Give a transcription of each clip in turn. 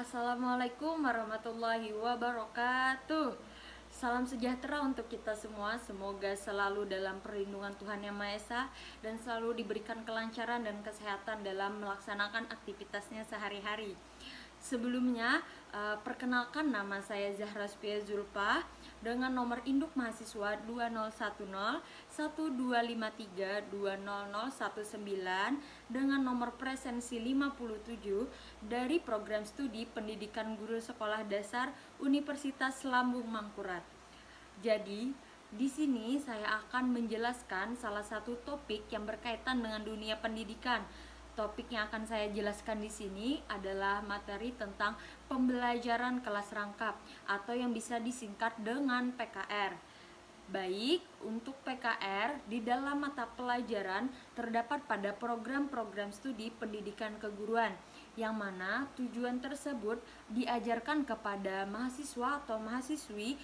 Assalamualaikum warahmatullahi wabarakatuh. Salam sejahtera untuk kita semua. Semoga selalu dalam perlindungan Tuhan Yang Maha Esa dan selalu diberikan kelancaran dan kesehatan dalam melaksanakan aktivitasnya sehari-hari. Sebelumnya, perkenalkan nama saya Zahra Spia Zulfa dengan nomor induk mahasiswa 20101253200019 dengan nomor presensi 57 dari program studi Pendidikan Guru Sekolah Dasar Universitas Lambung Mangkurat. Jadi, di sini saya akan menjelaskan salah satu topik yang berkaitan dengan dunia pendidikan. Topik yang akan saya jelaskan di sini adalah materi tentang pembelajaran kelas rangkap atau yang bisa disingkat dengan PKR. Baik, untuk PKR di dalam mata pelajaran terdapat pada program-program studi pendidikan keguruan yang mana tujuan tersebut diajarkan kepada mahasiswa atau mahasiswi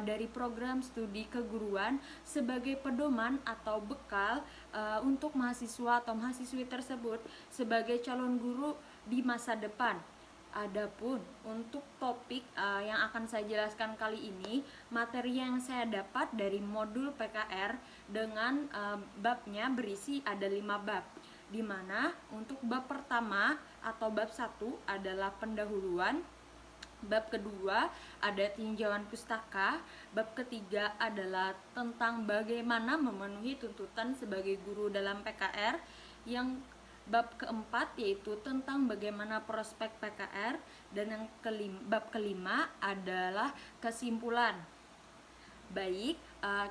dari program studi keguruan sebagai pedoman atau bekal untuk mahasiswa atau mahasiswi tersebut sebagai calon guru di masa depan. Adapun untuk topik yang akan saya jelaskan kali ini, materi yang saya dapat dari modul PKR dengan babnya berisi ada 5 bab, di mana untuk bab pertama atau bab 1 adalah pendahuluan, bab kedua ada tinjauan pustaka, bab ketiga adalah tentang bagaimana memenuhi tuntutan sebagai guru dalam PKR, yang bab keempat yaitu tentang bagaimana prospek PKR, dan yang bab kelima adalah kesimpulan. Baik,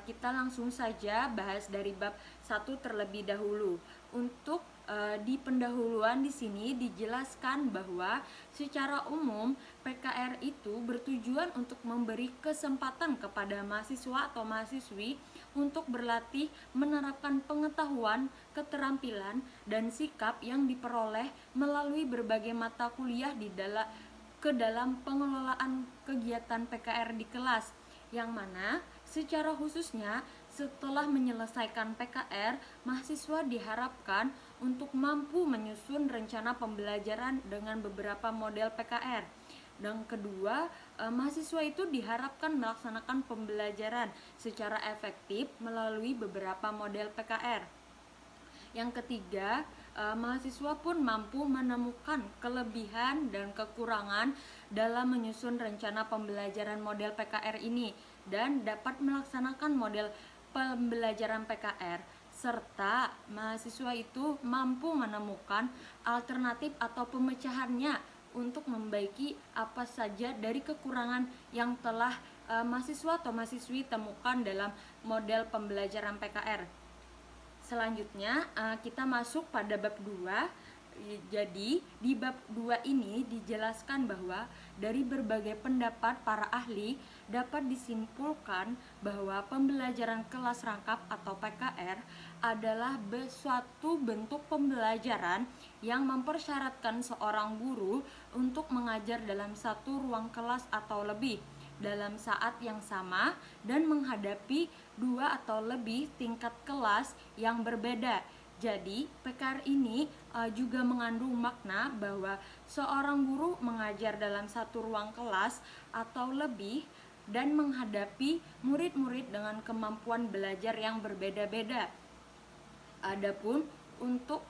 kita langsung saja bahas dari bab 1 terlebih dahulu. Untuk di pendahuluan di sini dijelaskan bahwa secara umum PKR itu bertujuan untuk memberi kesempatan kepada mahasiswa atau mahasiswi untuk berlatih menerapkan pengetahuan, keterampilan, dan sikap yang diperoleh melalui berbagai mata kuliah ke dalam pengelolaan kegiatan PKR di kelas, yang mana secara khususnya setelah menyelesaikan PKR, mahasiswa diharapkan untuk mampu menyusun rencana pembelajaran dengan beberapa model PKR. Dan kedua, mahasiswa itu diharapkan melaksanakan pembelajaran secara efektif melalui beberapa model PKR. Yang ketiga, mahasiswa pun mampu menemukan kelebihan dan kekurangan dalam menyusun rencana pembelajaran model PKR ini dan dapat melaksanakan model pembelajaran PKR, serta mahasiswa itu mampu menemukan alternatif atau pemecahannya untuk membaiki apa saja dari kekurangan yang telah mahasiswa atau mahasiswi temukan dalam model pembelajaran PKR. Selanjutnya kita masuk pada bab 2. Jadi di bab 2 ini dijelaskan bahwa dari berbagai pendapat para ahli dapat disimpulkan bahwa pembelajaran kelas rangkap atau PKR adalah suatu bentuk pembelajaran yang mempersyaratkan seorang guru untuk mengajar dalam satu ruang kelas atau lebih dalam saat yang sama dan menghadapi 2 atau lebih tingkat kelas yang berbeda. Jadi, PKR ini juga mengandung makna bahwa seorang guru mengajar dalam satu ruang kelas atau lebih dan menghadapi murid-murid dengan kemampuan belajar yang berbeda-beda. Adapun untuk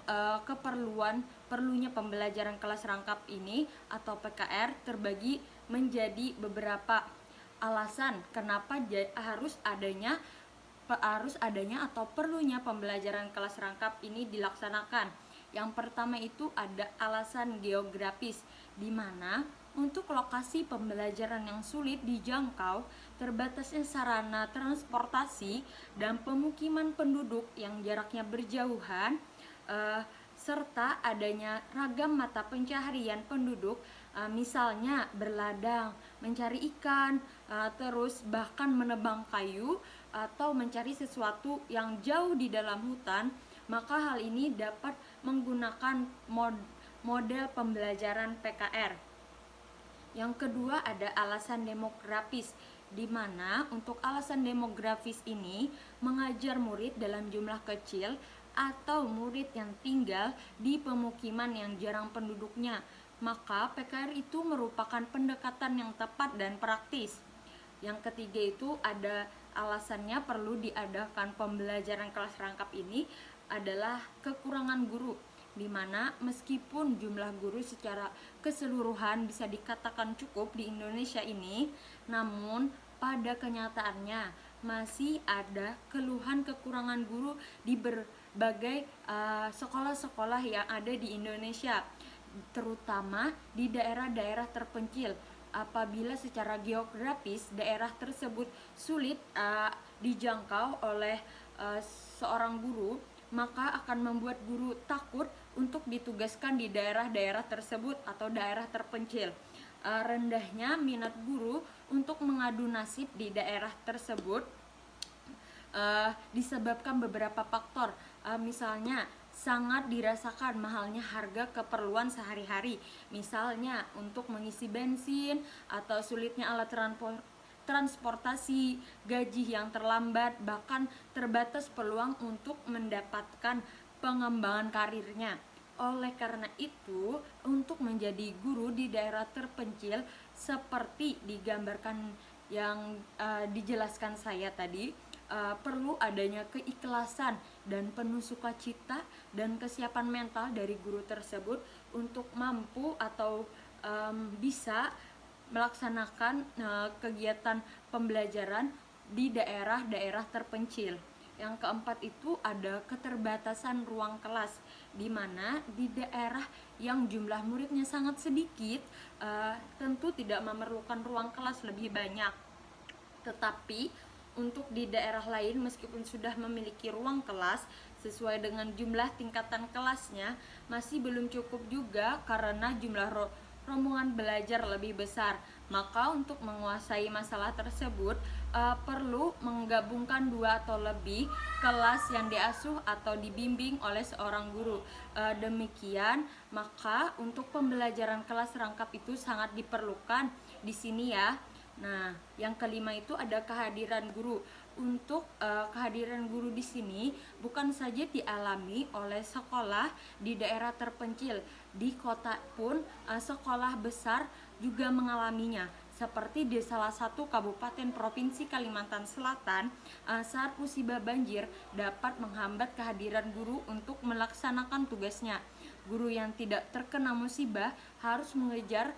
perlunya pembelajaran kelas rangkap ini atau PKR terbagi menjadi beberapa alasan kenapa harus adanya atau perlunya pembelajaran kelas rangkap ini dilaksanakan. Yang pertama itu ada alasan geografis, di mana untuk lokasi pembelajaran yang sulit dijangkau, terbatasnya sarana transportasi dan pemukiman penduduk yang jaraknya berjauhan, serta adanya ragam mata pencaharian penduduk, misalnya berladang, mencari ikan, terus bahkan menebang kayu atau mencari sesuatu yang jauh di dalam hutan, maka hal ini dapat menggunakan model pembelajaran PKR. Yang kedua ada alasan demografis, di mana untuk alasan demografis ini mengajar murid dalam jumlah kecil atau murid yang tinggal di pemukiman yang jarang penduduknya, maka PKR itu merupakan pendekatan yang tepat dan praktis. Yang ketiga itu ada alasannya perlu diadakan pembelajaran kelas rangkap ini adalah kekurangan guru, di mana meskipun jumlah guru secara keseluruhan bisa dikatakan cukup di Indonesia ini, namun pada kenyataannya masih ada keluhan kekurangan guru di berbagai sekolah-sekolah yang ada di Indonesia, terutama di daerah-daerah terpencil. Apabila secara geografis daerah tersebut sulit dijangkau oleh seorang guru, maka akan membuat guru takut untuk ditugaskan di daerah-daerah tersebut atau daerah terpencil. Rendahnya minat guru untuk mengadu nasib di daerah tersebut disebabkan beberapa faktor, misalnya sangat dirasakan mahalnya harga keperluan sehari-hari, misalnya untuk mengisi bensin atau sulitnya alat transportasi, gaji yang terlambat, bahkan terbatas peluang untuk mendapatkan pengembangan karirnya. Oleh karena itu, untuk menjadi guru di daerah terpencil seperti digambarkan yang dijelaskan saya tadi, perlu adanya keikhlasan dan penuh sukacita dan kesiapan mental dari guru tersebut untuk mampu atau bisa melaksanakan kegiatan pembelajaran di daerah-daerah terpencil. Yang keempat itu ada keterbatasan ruang kelas, di mana di daerah yang jumlah muridnya sangat sedikit, tentu tidak memerlukan ruang kelas lebih banyak. Tetapi untuk di daerah lain, meskipun sudah memiliki ruang kelas sesuai dengan jumlah tingkatan kelasnya, masih belum cukup juga karena jumlah rombongan belajar lebih besar. Maka untuk menguasai masalah tersebut perlu menggabungkan 2 atau lebih kelas yang diasuh atau dibimbing oleh seorang guru. Demikian, maka untuk pembelajaran kelas rangkap itu sangat diperlukan di sini ya. Nah, yang kelima itu ada kehadiran guru. Untuk kehadiran guru di sini bukan saja dialami oleh sekolah di daerah terpencil, di kota pun sekolah besar juga mengalaminya. Seperti di salah satu kabupaten provinsi Kalimantan Selatan, saat musibah banjir dapat menghambat kehadiran guru untuk melaksanakan tugasnya. Guru yang tidak terkena musibah harus mengajar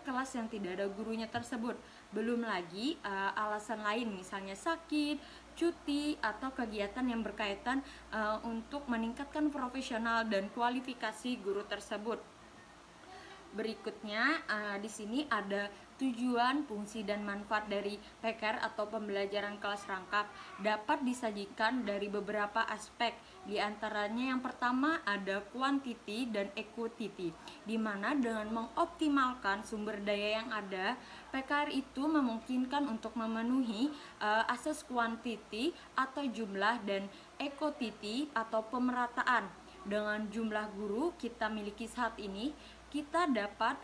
kelas yang tidak ada gurunya tersebut. Belum lagi alasan lain, misalnya sakit, cuti, atau kegiatan yang berkaitan untuk meningkatkan profesional dan kualifikasi guru tersebut. Berikutnya di sini ada tujuan, fungsi, dan manfaat dari PKR atau pembelajaran kelas rangkap dapat disajikan dari beberapa aspek. Di antaranya yang pertama ada quantity dan equity, di mana dengan mengoptimalkan sumber daya yang ada, PKR itu memungkinkan untuk memenuhi asas quantity atau jumlah dan equity atau pemerataan. Dengan jumlah guru kita miliki saat ini, kita dapat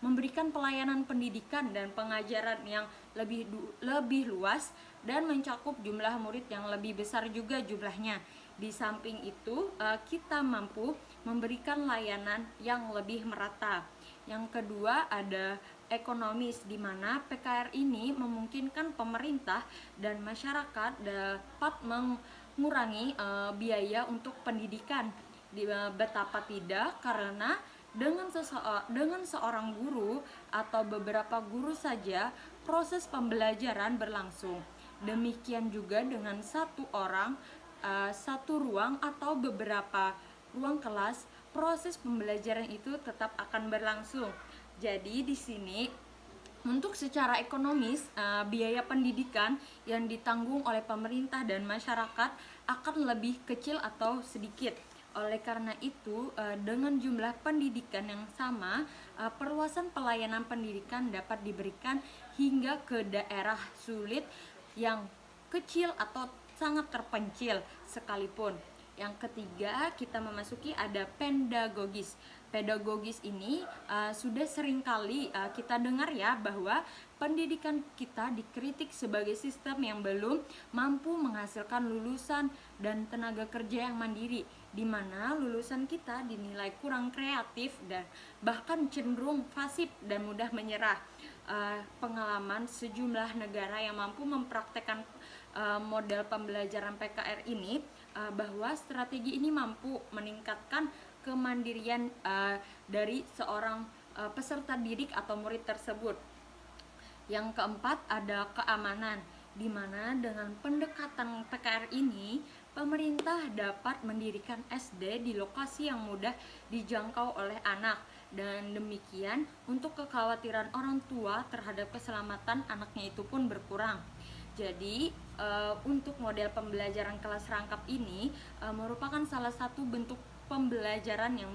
memberikan pelayanan pendidikan dan pengajaran yang lebih luas dan mencakup jumlah murid yang lebih besar juga jumlahnya. Di samping itu, kita mampu memberikan layanan yang lebih merata. Yang kedua ada ekonomis, di mana PKR ini memungkinkan pemerintah dan masyarakat dapat mengurangi biaya untuk pendidikan. Betapa tidak, karena dengan seorang guru atau beberapa guru saja proses pembelajaran berlangsung. Demikian juga dengan satu orang, satu ruang atau beberapa ruang kelas, proses pembelajaran itu tetap akan berlangsung. Jadi di sini untuk secara ekonomis, biaya pendidikan yang ditanggung oleh pemerintah dan masyarakat akan lebih kecil atau sedikit. Oleh karena itu, dengan jumlah pendidikan yang sama, perluasan pelayanan pendidikan dapat diberikan hingga ke daerah sulit yang kecil atau sangat terpencil sekalipun. Yang ketiga, kita memasuki ada pedagogis. Pedagogis ini sudah seringkali kita dengar ya, bahwa pendidikan kita dikritik sebagai sistem yang belum mampu menghasilkan lulusan dan tenaga kerja yang mandiri. di mana lulusan kita dinilai kurang kreatif dan bahkan cenderung pasif dan mudah menyerah. Pengalaman sejumlah negara yang mampu mempraktekkan model pembelajaran PKR ini, bahwa strategi ini mampu meningkatkan kemandirian dari seorang peserta didik atau murid tersebut. Yang keempat ada keamanan, di mana dengan pendekatan PKR ini pemerintah dapat mendirikan SD di lokasi yang mudah dijangkau oleh anak, dan demikian untuk kekhawatiran orang tua terhadap keselamatan anaknya itu pun berkurang. Jadi untuk model pembelajaran kelas rangkap ini merupakan salah satu bentuk pembelajaran yang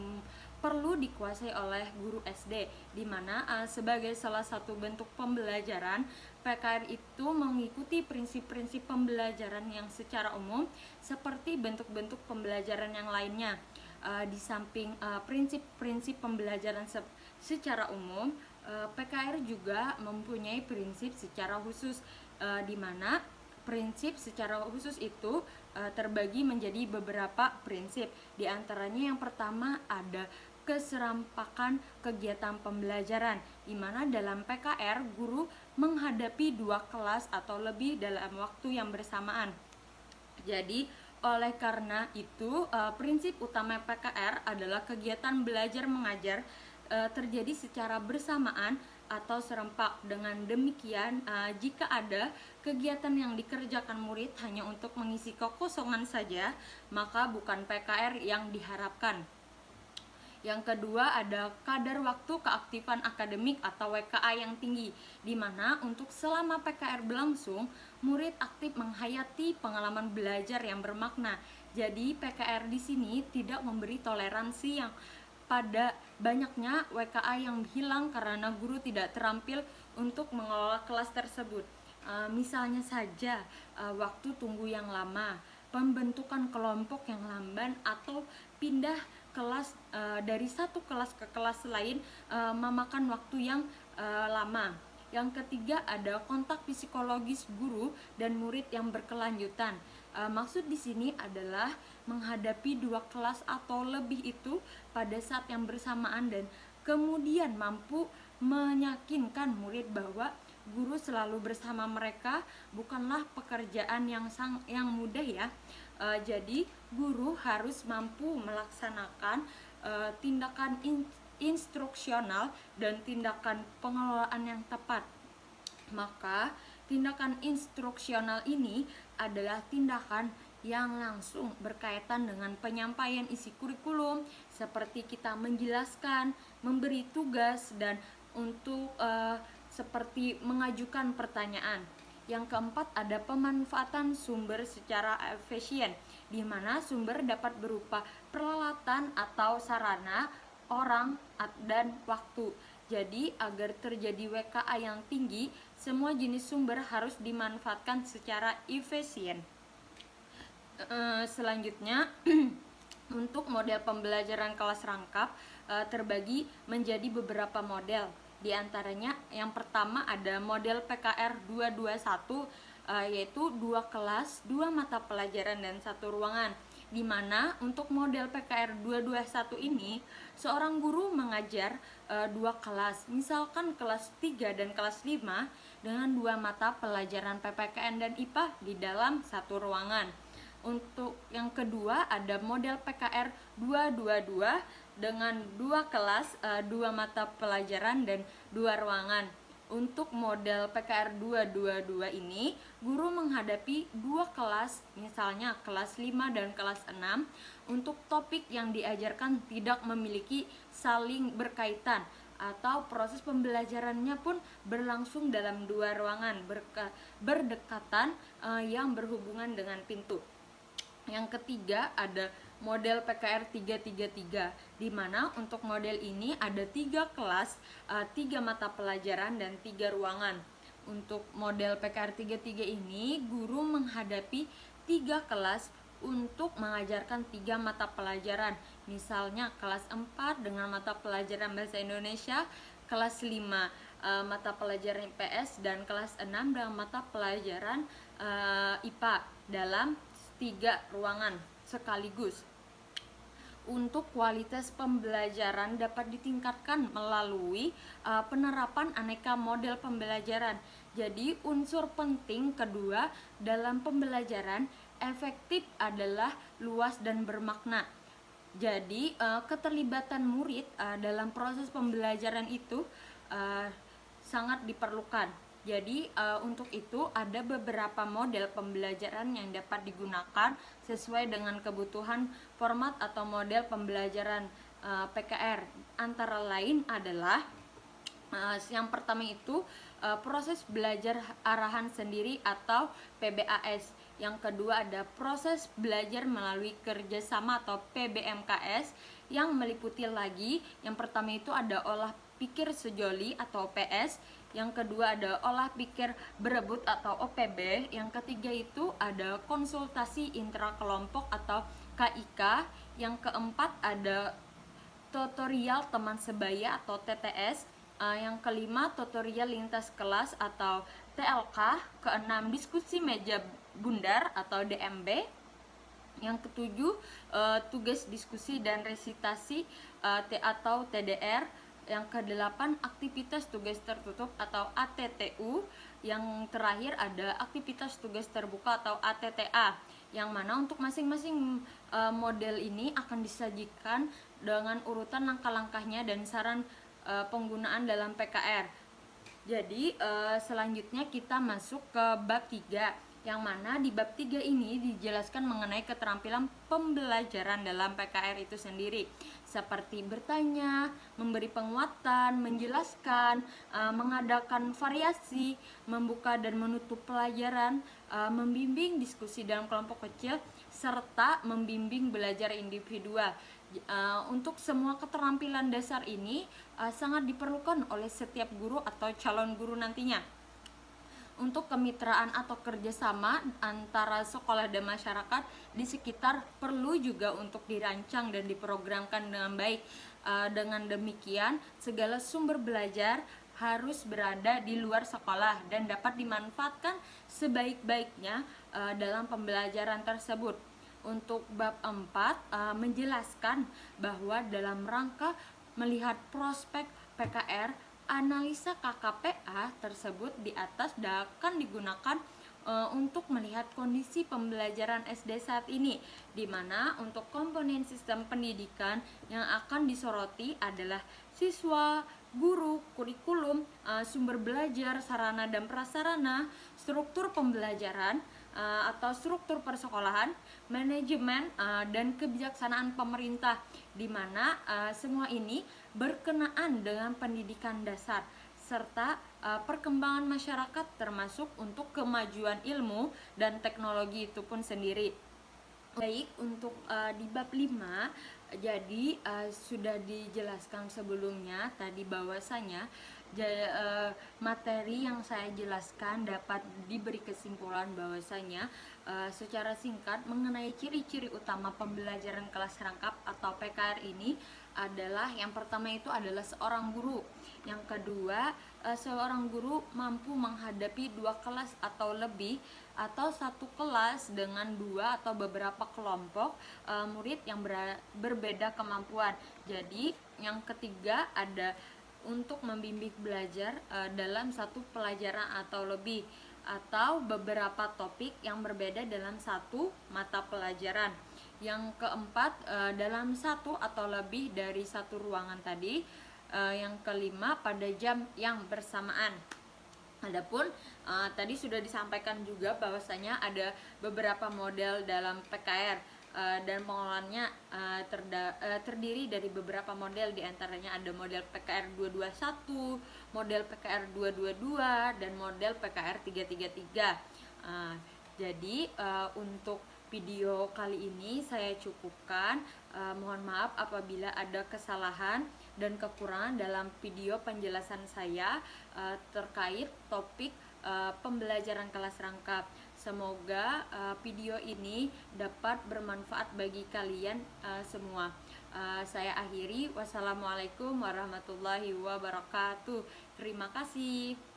perlu dikuasai oleh guru SD, di mana sebagai salah satu bentuk pembelajaran, PKR itu mengikuti prinsip-prinsip pembelajaran yang secara umum seperti bentuk-bentuk pembelajaran yang lainnya. Di samping prinsip-prinsip pembelajaran secara umum, PKR juga mempunyai prinsip secara khusus, di mana prinsip secara khusus itu terbagi menjadi beberapa prinsip. Di antaranya yang pertama ada keserampakan kegiatan pembelajaran, di mana dalam PKR guru menghadapi 2 kelas atau lebih dalam waktu yang bersamaan. Jadi oleh karena itu prinsip utama PKR adalah kegiatan belajar mengajar terjadi secara bersamaan atau serempak. Dengan demikian, jika ada kegiatan yang dikerjakan murid hanya untuk mengisi kekosongan saja, maka bukan PKR yang diharapkan. Yang kedua ada kadar waktu keaktifan akademik atau WKA yang tinggi, di mana untuk selama PKR berlangsung, murid aktif menghayati pengalaman belajar yang bermakna. Jadi PKR di sini tidak memberi toleransi yang pada banyaknya WKA yang hilang karena guru tidak terampil untuk mengelola kelas tersebut. Misalnya saja waktu tunggu yang lama, pembentukan kelompok yang lamban, atau pindah kelas dari satu kelas ke kelas lain memakan waktu yang lama. Yang ketiga ada kontak psikologis guru dan murid yang berkelanjutan. Maksud di sini adalah menghadapi 2 kelas atau lebih itu pada saat yang bersamaan dan kemudian mampu meyakinkan murid bahwa guru selalu bersama mereka bukanlah pekerjaan yang mudah ya. Jadi guru harus mampu melaksanakan tindakan instruksional dan tindakan pengelolaan yang tepat. Maka tindakan instruksional ini adalah tindakan yang langsung berkaitan dengan penyampaian isi kurikulum, seperti kita menjelaskan, memberi tugas, dan untuk seperti mengajukan pertanyaan. Yang keempat ada pemanfaatan sumber secara efisien, di mana sumber dapat berupa peralatan atau sarana, orang, dan waktu. Jadi agar terjadi WKA yang tinggi, semua jenis sumber harus dimanfaatkan secara efisien. Selanjutnya untuk model pembelajaran kelas rangkap terbagi menjadi beberapa model. Di antaranya yang pertama ada model PKR 221, yaitu 2 kelas, 2 mata pelajaran, dan 1 ruangan. Di mana untuk model PKR 221 ini seorang guru mengajar 2 kelas, misalkan kelas 3 dan kelas 5 dengan 2 mata pelajaran PPKN dan IPA di dalam 1 ruangan. Untuk yang kedua ada model PKR 222 dengan 2 kelas, 2 mata pelajaran, dan 2 ruangan. Untuk model PKR 222 ini, guru menghadapi 2 kelas, misalnya kelas 5 dan kelas 6. Untuk topik yang diajarkan tidak memiliki saling berkaitan, atau proses pembelajarannya pun berlangsung dalam 2 ruangan berdekatan yang berhubungan dengan pintu. Yang ketiga ada model PKR 333, di mana untuk model ini ada 3 kelas, 3 mata pelajaran, dan 3 ruangan. Untuk model PKR 33 ini, guru menghadapi 3 kelas untuk mengajarkan 3 mata pelajaran. Misalnya kelas 4 dengan mata pelajaran Bahasa Indonesia, kelas 5 mata pelajaran IPS, dan kelas 6 dengan mata pelajaran IPA dalam 3 ruangan sekaligus. untuk kualitas pembelajaran dapat ditingkatkan melalui penerapan aneka model pembelajaran. Jadi unsur penting kedua dalam pembelajaran efektif adalah luas dan bermakna. Jadi keterlibatan murid dalam proses pembelajaran itu sangat diperlukan. Jadi untuk itu ada beberapa model pembelajaran yang dapat digunakan sesuai dengan kebutuhan format atau model pembelajaran PKR. Antara lain adalah yang pertama itu proses belajar arahan sendiri atau PBAS. Yang kedua ada proses belajar melalui kerjasama atau PBMKS yang meliputi lagi. Yang pertama itu ada olah pikir sejoli atau OPS. Yang kedua ada olah pikir berebut atau OPB. Yang ketiga itu ada konsultasi intrakelompok atau KIK. Yang keempat ada tutorial teman sebaya atau TTS. Yang kelima tutorial lintas kelas atau TLK. Keenam diskusi meja bundar atau DMB. Yang ketujuh tugas diskusi dan resitasi atau TDR. Yang kedelapan aktivitas tugas tertutup atau ATTU. Yang terakhir ada aktivitas tugas terbuka atau ATTA, yang mana untuk masing-masing model ini akan disajikan dengan urutan langkah-langkahnya dan saran penggunaan dalam PKR. Jadi selanjutnya kita masuk ke bab 3, yang mana di bab 3 ini dijelaskan mengenai keterampilan pembelajaran dalam PKR itu sendiri, seperti bertanya, memberi penguatan, menjelaskan, mengadakan variasi, membuka dan menutup pelajaran, membimbing diskusi dalam kelompok kecil, serta membimbing belajar individual. Untuk semua keterampilan dasar ini sangat diperlukan oleh setiap guru atau calon guru nantinya. Untuk kemitraan atau kerjasama antara sekolah dan masyarakat di sekitar perlu juga untuk dirancang dan diprogramkan dengan baik. Dengan demikian, segala sumber belajar harus berada di luar sekolah dan dapat dimanfaatkan sebaik-baiknya dalam pembelajaran tersebut. Untuk bab 4 menjelaskan bahwa dalam rangka melihat prospek PKR, analisa KKPA tersebut di atas akan digunakan untuk melihat kondisi pembelajaran SD saat ini, di mana untuk komponen sistem pendidikan yang akan disoroti adalah siswa, guru, kurikulum, sumber belajar, sarana dan prasarana, struktur pembelajaran atau struktur persekolahan, manajemen dan kebijaksanaan pemerintah, di mana semua ini berkenaan dengan pendidikan dasar serta perkembangan masyarakat, termasuk untuk kemajuan ilmu dan teknologi itu pun sendiri. Baik, untuk di bab 5 jadi sudah dijelaskan sebelumnya tadi bahwasanya materi yang saya jelaskan dapat diberi kesimpulan bahwasanya secara singkat mengenai ciri-ciri utama pembelajaran kelas rangkap atau PKR ini adalah, yang pertama itu adalah seorang guru, yang kedua seorang guru mampu menghadapi 2 kelas atau lebih, atau satu kelas dengan 2 atau beberapa kelompok murid yang berbeda kemampuan. Jadi yang ketiga ada untuk membimbing belajar dalam satu pelajaran atau lebih, atau beberapa topik yang berbeda dalam satu mata pelajaran. Yang keempat dalam satu atau lebih dari satu ruangan tadi. Yang kelima pada jam yang bersamaan. Adapun tadi sudah disampaikan juga bahwasanya ada beberapa model dalam PKR dan pengelolaannya terdiri dari beberapa model, diantaranya ada model PKR 221, model PKR 222, dan model PKR 333. Jadi untuk video kali ini saya cukupkan. Mohon maaf apabila ada kesalahan dan kekurangan dalam video penjelasan saya terkait topik pembelajaran kelas rangkap. Semoga video ini dapat bermanfaat bagi kalian semua. Saya akhiri. Wassalamualaikum warahmatullahi wabarakatuh. Terima kasih.